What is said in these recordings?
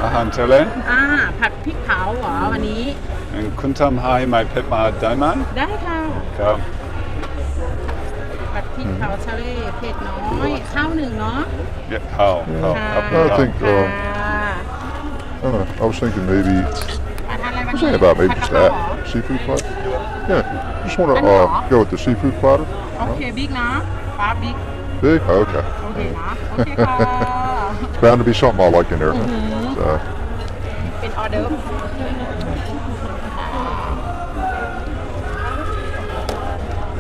อาหารทะเล ผัดพริกเผาเหรอวันนี้ คุณทำให้ไม่เผ็ดมากได้ไหม ได้ค่ะ ครับ ผัดพริกเผาทะเลเผ็ดน้อยข้าวหนึ่งเนาะ ข้าว ค่ะ ครับ I think, ค่ะ I don't know, I was thinking maybe, ทานอะไร I บ้าง was thinking about maybe just that, seafood platter. Yeah, just want to go with the seafood platter. โอเคบิ๊กนะป้าบิ๊ก Big? Okay. โอเคนะโอเคค่ะ It's bound to be something I like in there. So, เป็นออเดิร์ฟ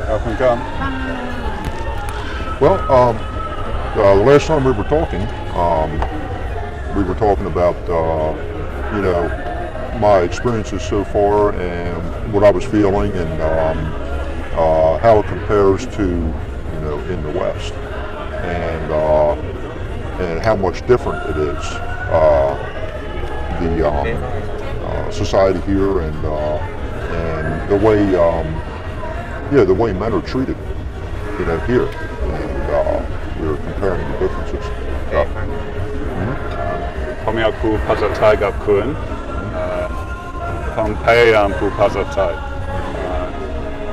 ขอบคุณครับ well, the last time we were talking about, my experiences so far and what I was feeling and how it compares to, in the West and how much different it is, the society here and the way, the way men are treated, here, and we were comparing the differences. ผมอยากพูดภาษาไทยกับคุณผมพยายามพูดภาษาไทย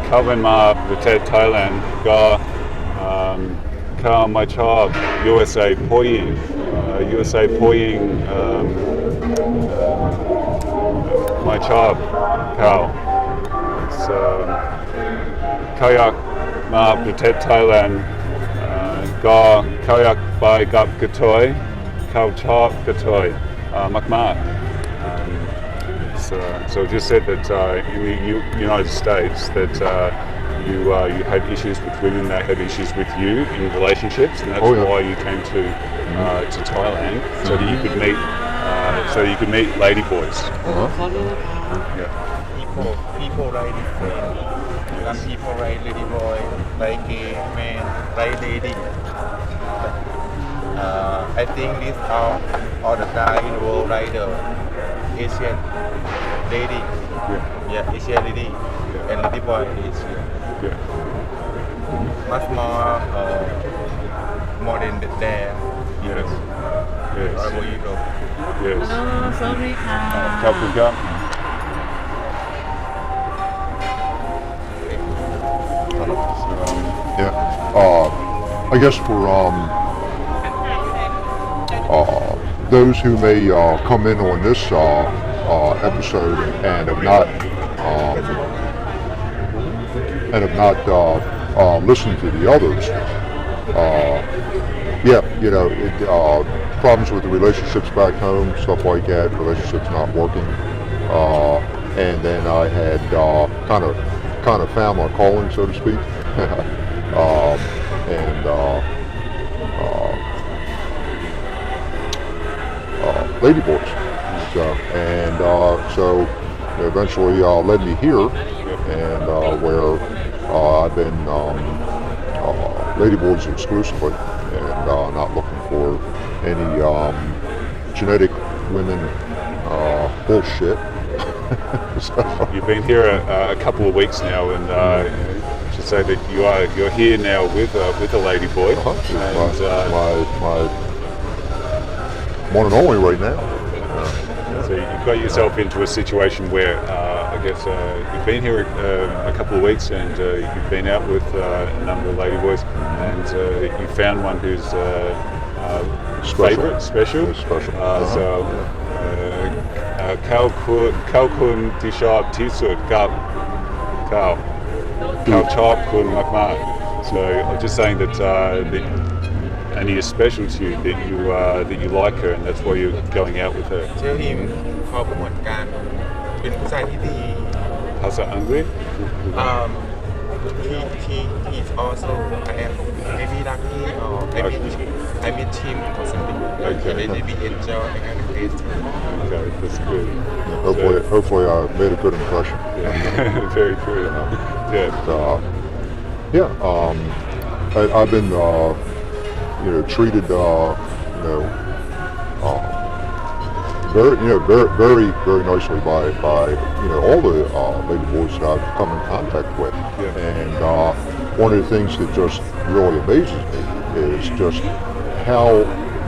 เข้าเป็นมาประเทศไทยแลนด์ก็เขาไม่ชอบ USA ผู้หญิงUSA ผู้หญิงไม่ชอบเขาเขาอยากมาประเทศไทยแลนด์ก็เขาอยากไปกับกระเทยเขาชอบกระเทยมากๆso just said that in the United States that you had issues with women, they had issues with you in relationships, and that's why you came to Thailand so that you could meet Ladyboys. Yeah. People like different. Some people like Ladyboy, like gay man, like lady. I think this all the time in the world like the Asian lady, Asian lady, and Ladyboy is much more than there. Yes. Or you know. Yes. ฮัลโหลสวัสดีค่ะ ขอบคุณครับ I guess for those who may come in on this episode and have not listened to the others, problems with the relationships back home, stuff like that, relationships not working, and then I had kind of found my calling, so to speak. Ladyboys. So eventually led me here, and where I've been Ladyboys exclusively, and not looking for any genetic women bullshit. So. You've been here a couple of weeks now, and should say that you're here now with a Ladyboy. My one and only right now. So you've got yourself into a situation where I guess you've been here a couple of weeks, and you've been out with a number of Ladyboys, and you found one who's favorite, special. So เขาคุณที่ชอบที่สุดกับเขาชอบคุณมากๆ so I'm just saying that and he is special to you, that you like her, and that's why you're going out with her. Tell him ขอบคุณการเป็นผู้ชายที่ดี ภาษาอังกฤษ he's also I am maybe lucky or I meet him or something. Okay. And maybe enjoy and great. Okay, that's good. Hopefully I made a good impression. Yeah. Very good. I've been treated very very nicely by all the Ladyboys that I've come in contact with. And one of the things that just really amazes me is just how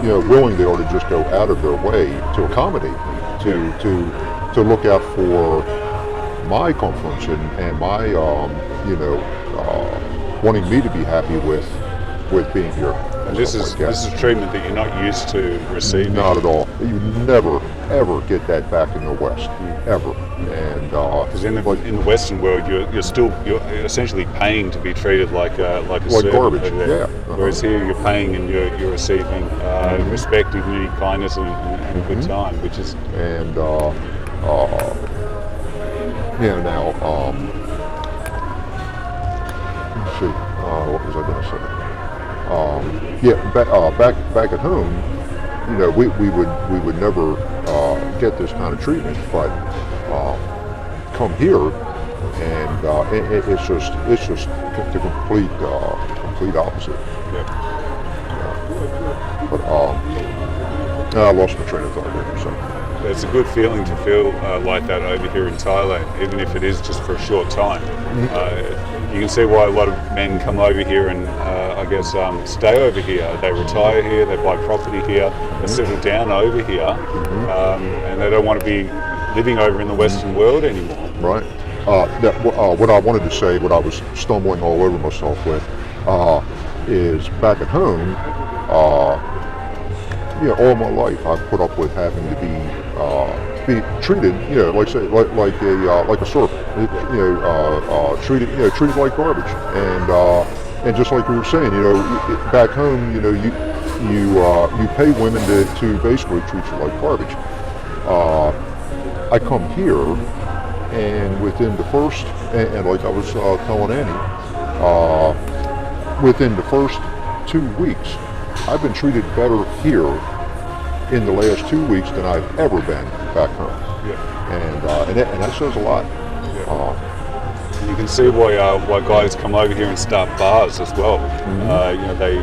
willing they are to just go out of their way to accommodate me, to look out for my comforts and my wanting me to be happy with being here. And this is treatment that you're not used to receiving. Not at all. You never ever get that back in the West, ever. And because in the Western world, you're essentially paying to be treated like a servant garbage. over there. Yeah. Whereas here, you're paying and you're receiving respect, dignity, kindness, and a good time, which is now. Let's see. What was I going to say? Back at home, we would never get this kind of treatment, but come here, and it's just the complete opposite. yeah. But I lost my train of thought there. So It's a good feeling to feel like that over here in Thailand, even if it is just for a short time. You can see why a lot of men come over here and stay over here. They retire here, they buy property here, they settle down over here, and they don't want to be living over in the Western world anymore. right. What I wanted to say, what I was stumbling all over myself with, is back at home. All my life I've put up with having to be treated, like a servant, treated like garbage, and just like we were saying, back home, you pay women to basically treat you like garbage. I come here, and within the first, and like I was telling Annie, within the first 2 weeks, I've been treated better here in the last 2 weeks than I've ever been back home. Yeah. And that says a lot. You can see why guys come over here and start bars as well. They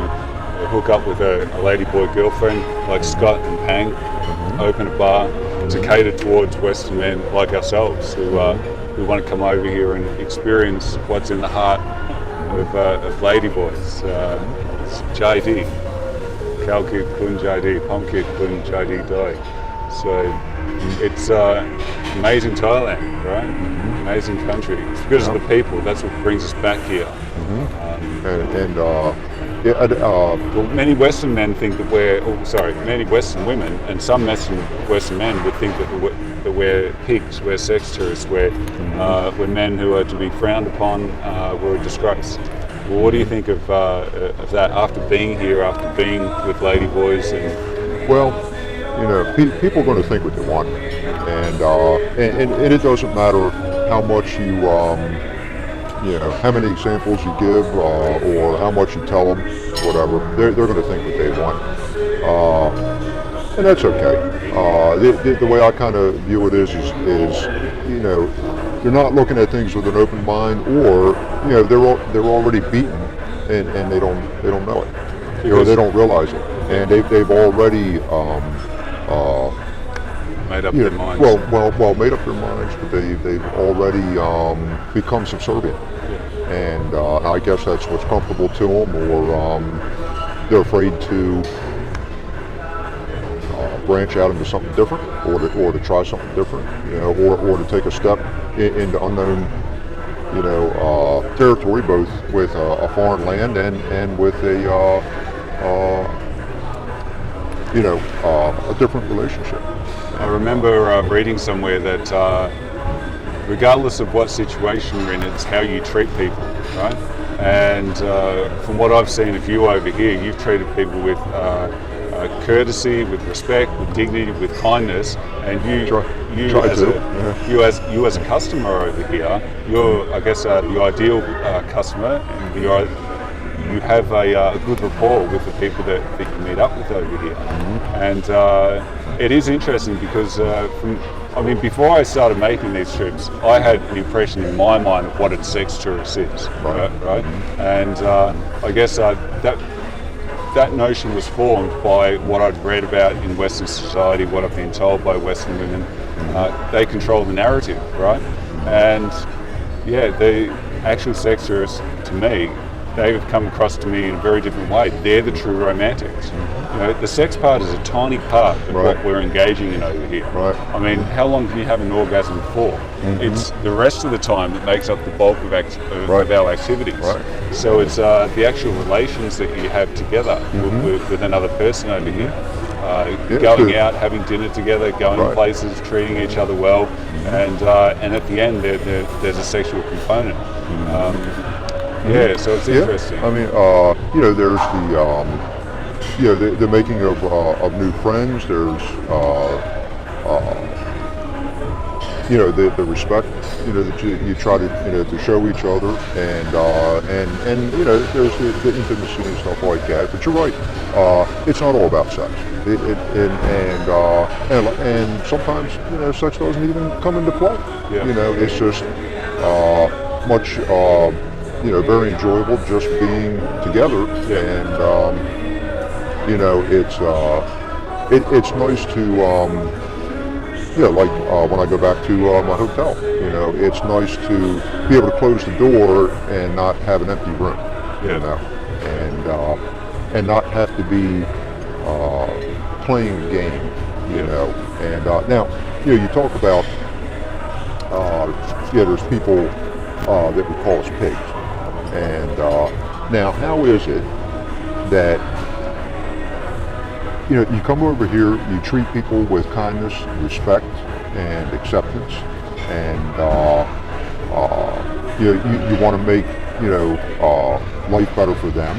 hook up with a ladyboy girlfriend like Scott and Pang, open a bar to cater towards Western men like ourselves who want to come over here and experience what's in the heart of ladyboys. JD. Kalkit Kun JD, Pomkit Kun JD Doi. So it's amazing Thailand, right? Amazing country. It's because of the people. That's what brings us back here. Well, many Western men think that many Western women and some Western men would think that we're pigs, we're sex tourists, we're men who are to be frowned upon, we're a disgrace. Well, what do you think of that after being here, after being with Ladyboys? Well, people are going to think what they want, and it doesn't matter how much how many examples you give or how much you tell them, whatever. They're going to think what they want, and that's okay. The way I kind of view it is they're not looking at things with an open mind, or they're already beaten and they don't know it, or they don't realize it, and they've already made up their minds. Well, made up their minds, but they've already become subservient, and I guess that's what's comfortable to them, or they're afraid to branch out into something different, or to try something different, or to take a step into unknown, territory, both with a foreign land and with a different relationship. I remember reading somewhere that regardless of what situation you're in, it's how you treat people, right? And from what I've seen of you over here, you've treated people with courtesy, with respect, with dignity, with kindness, and you as a customer over here, you're, I guess, the ideal customer, and you have a good rapport with the people that you meet up with over here. And it is interesting because before I started making these trips, I had the impression in my mind of what a sex tourist is, right? And I guess that notion was formed by what I'd read about in Western society, what I've been told by Western women. They control the narrative, right? And the actual sex tourist, to me, they've come across to me in a very different way. They're the true romantics. You know, the sex part is a tiny part of what we're engaging in over here. Right. I mean, how long can you have an orgasm for? It's the rest of the time that makes up the bulk of our activities. Right. So it's the actual relations that you have together with another person over here. Going out, having dinner together, going places, treating each other well, and at the end there's a sexual component. So it's interesting. I mean, you know, there's the making of new friends. There's you know, the respect, you know, that you try to, you know, to show each other, and you know, there's the intimacy and stuff like that. But you're right, it's not all about sex. And sometimes, you know, sex doesn't even come into play. You know, it's just much, you know, very enjoyable just being together, and you know, it's nice to. Yeah, like when I go back to my hotel, you know, it's nice to be able to close the door and not have an empty room, you know, and not have to be playing a game, you know. And now, you know, you talk about, there's people that we call us pigs, and now how is it that, you know, you come over here, you treat people with kindness, respect, and acceptance, and you want to make, you know, life better for them,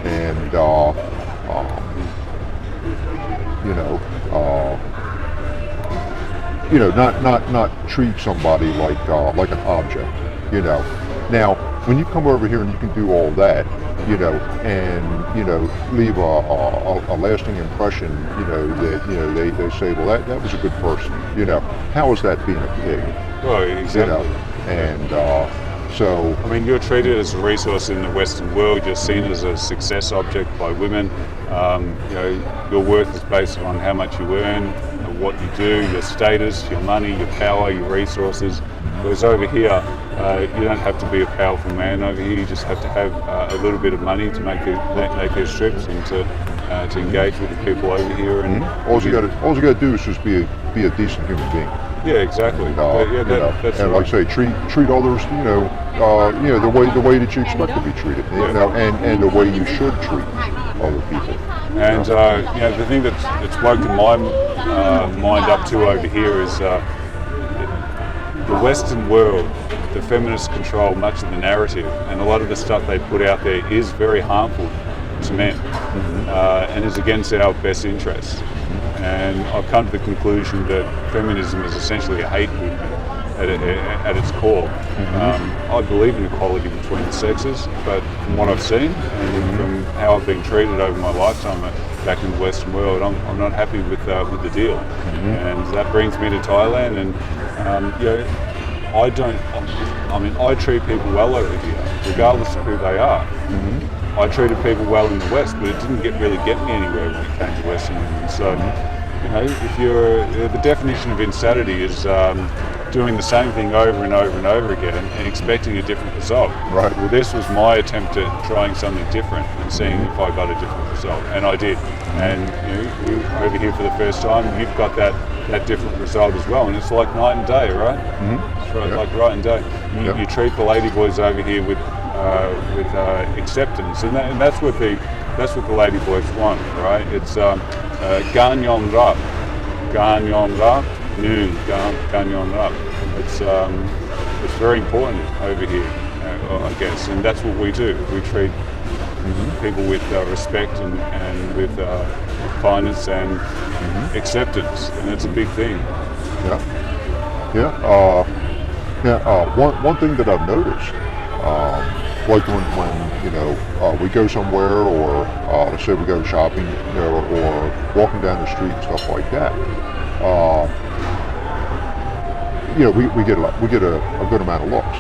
and not treat somebody like an object, you know. Now, when you come over here and you can do all that, you know, and, you know, leave a lasting impression, you know, that, you know, they say, well, that was a good person, you know. How is that being a pig? Well, exactly. You know? And so... I mean, you're treated as a resource in the Western world. You're seen as a success object by women. You know, your worth is based on how much you earn, what you do, your status, your money, your power, your resources. Whereas over here, you don't have to be a powerful man over here. You just have to have a little bit of money to make those trips and to engage with the people over here. And all you got to do is just be a decent human being. Yeah, exactly. That's and like I say, treat others, you know, the way that you expect to be treated, you know, and the way you should treat other people. And you know, the thing that's woken my mind up to over here is the Western world. The feminists control much of the narrative, and a lot of the stuff they put out there is very harmful to men, and is against our best interests. And I've come to the conclusion that feminism is essentially a hate movement at its core. I believe in equality between the sexes, but from what I've seen and from how I've been treated over my lifetime back in the Western world, I'm not happy with the deal. And that brings me to Thailand, and you know, I treat people well over here, regardless of who they are. I treated people well in the West, but it didn't really get me anywhere when it came to Western women. So, you know, if the definition of insanity is doing the same thing over and over and over again and expecting a different result. Right. Well, this was my attempt at trying something different and seeing if I got a different result, and I did. And you know, you over here for the first time, you've got that different result as well, and it's like night and day, right? It's right, like night and day. You treat the Ladyboys over here with acceptance, and that's what the Ladyboys want, right? It's gan yom rap, noon, gan yom rap. It's very important over here, I guess, and that's what we do. We treat people with respect and with kindness and acceptance, and it's a big thing. One thing that I've noticed, like when you know, we go somewhere, or let's say we go shopping, you know, or walking down the street and stuff like that, you know, we get a good amount of looks,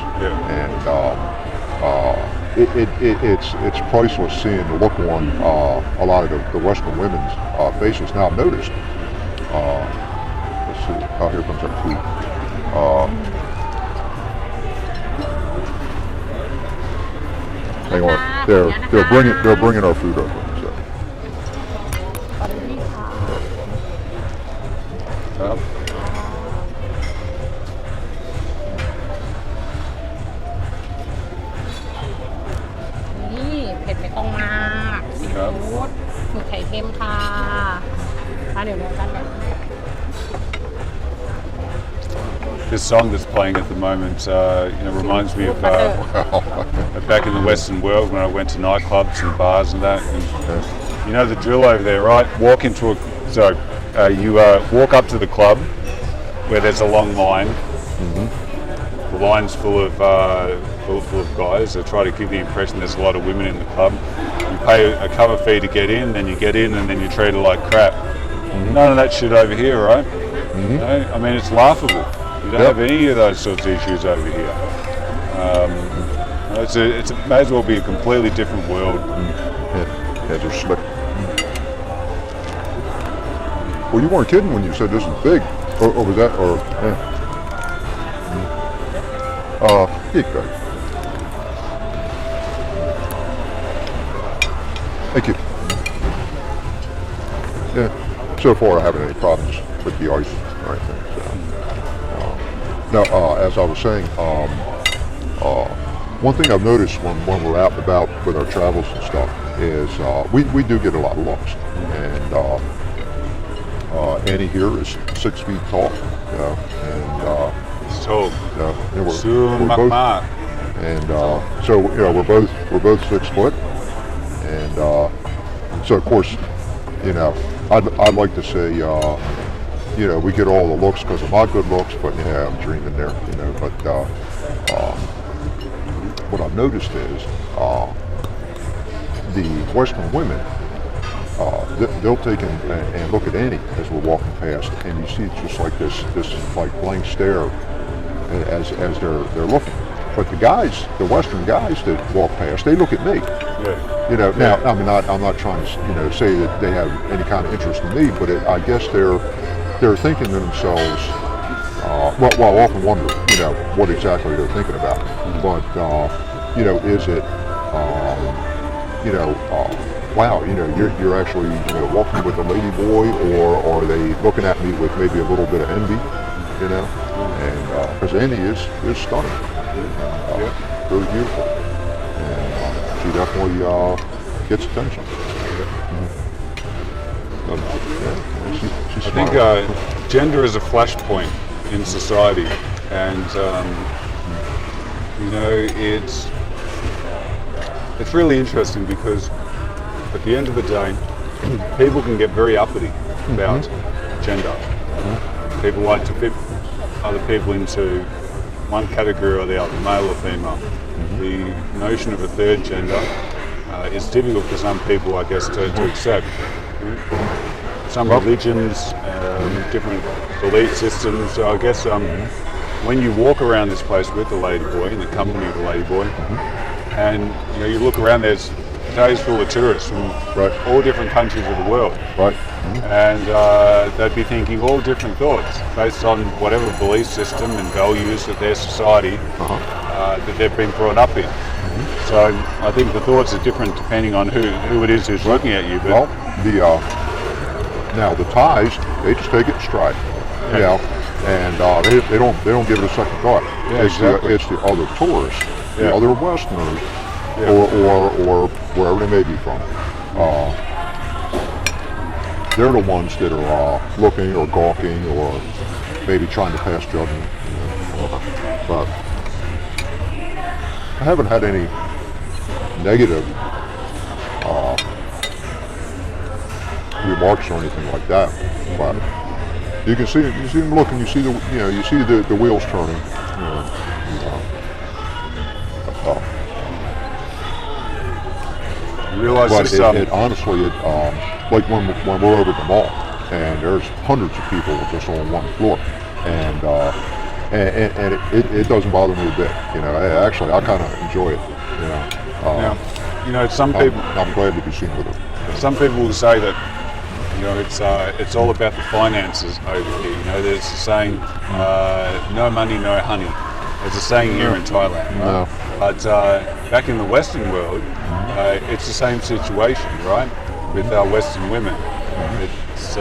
and it's priceless seeing the look on a lot of the Western women's faces. Now I've noticed, let's see, here comes our tweet. Hang on. they're bringing our food over. So. ขอบคุณพี่ค่ะ ครับ นี่เผ็ดไม่ต้องมากซีฟู้ดหมึกไข่เค็มค่ะเดี๋ยวกันแบบ This song that's playing at the moment, reminds me of back in the Western world when I went to nightclubs and bars and that. And, you know the drill over there, right? You walk up to the club where there's a long line. Mm-hmm. The line's full of guys. They try to give the impression there's a lot of women in the club. You pay a cover fee to get in, then you get in, and then you're treated like crap. Mm-hmm. None of that shit over here, right? Mm-hmm. You know? I mean, it's laughable. You don't have any of those sorts of issues over here. It may as well be a completely different world. Yeah, they're slick. Well, you weren't kidding when you said this is big, or was that, or here you go. Thank you. Yeah, so far I haven't had any problems with the ice or anything. So. Now, as I was saying, one thing I've noticed when we're out and about with our travels and stuff is we do get a lot of looks. And Annie here is 6 feet tall, and So, we're both 6 foot, and so of course, I'd like to say. We get all the looks because of my good looks, but I'm dreaming there, But what I've noticed is the Western women, they'll take and look at Annie as we're walking past, and you see it's just like this like blank stare as they're looking. But the Western guys that walk past, they look at me. Yeah. Now I'm not trying to say that they have any kind of interest in me, but I guess they're thinking to themselves, I often wonder, what exactly they're thinking about. But, is it, wow, you're actually, walking with a lady boy, or are they looking at me with maybe a little bit of envy, And, because Annie is stunning, very beautiful, and she definitely gets attention. I think gender is a flashpoint in society, and it's really interesting because at the end of the day, people can get very uppity about gender. People like to fit other people into one category or the other, male or female. The notion of a third gender is difficult for some people, I guess, to accept. Some religions, different belief systems. So I guess when you walk around this place with the Ladyboy, in the company of the Ladyboy, and you look around, today's full of tourists from all different countries of the world. Right. And they'd be thinking all different thoughts based on whatever belief system and values that their society that they've been brought up in. So I think the thoughts are different depending on who it is who's looking at you. But now the Thais, they just take it in stride, and they don't give it a second thought. It's the other tourists, the other Westerners, or wherever they may be from. They're the ones that are looking or gawking or maybe trying to pass judgment. But I haven't had any negative remarks or anything like that, but you see them looking. You see the wheels turning. You realize but this, honestly, like when we're over at the mall, and there's hundreds of people just on one floor, and it doesn't bother me a bit. Actually, I kind of enjoy it. Some people. I'm glad to be seen with it. Some people will say that it's all about the finances over here. There's a saying, no money, no honey. There's a saying here in Thailand, right? No. But back in the Western world, it's the same situation, right? With our Western women. It's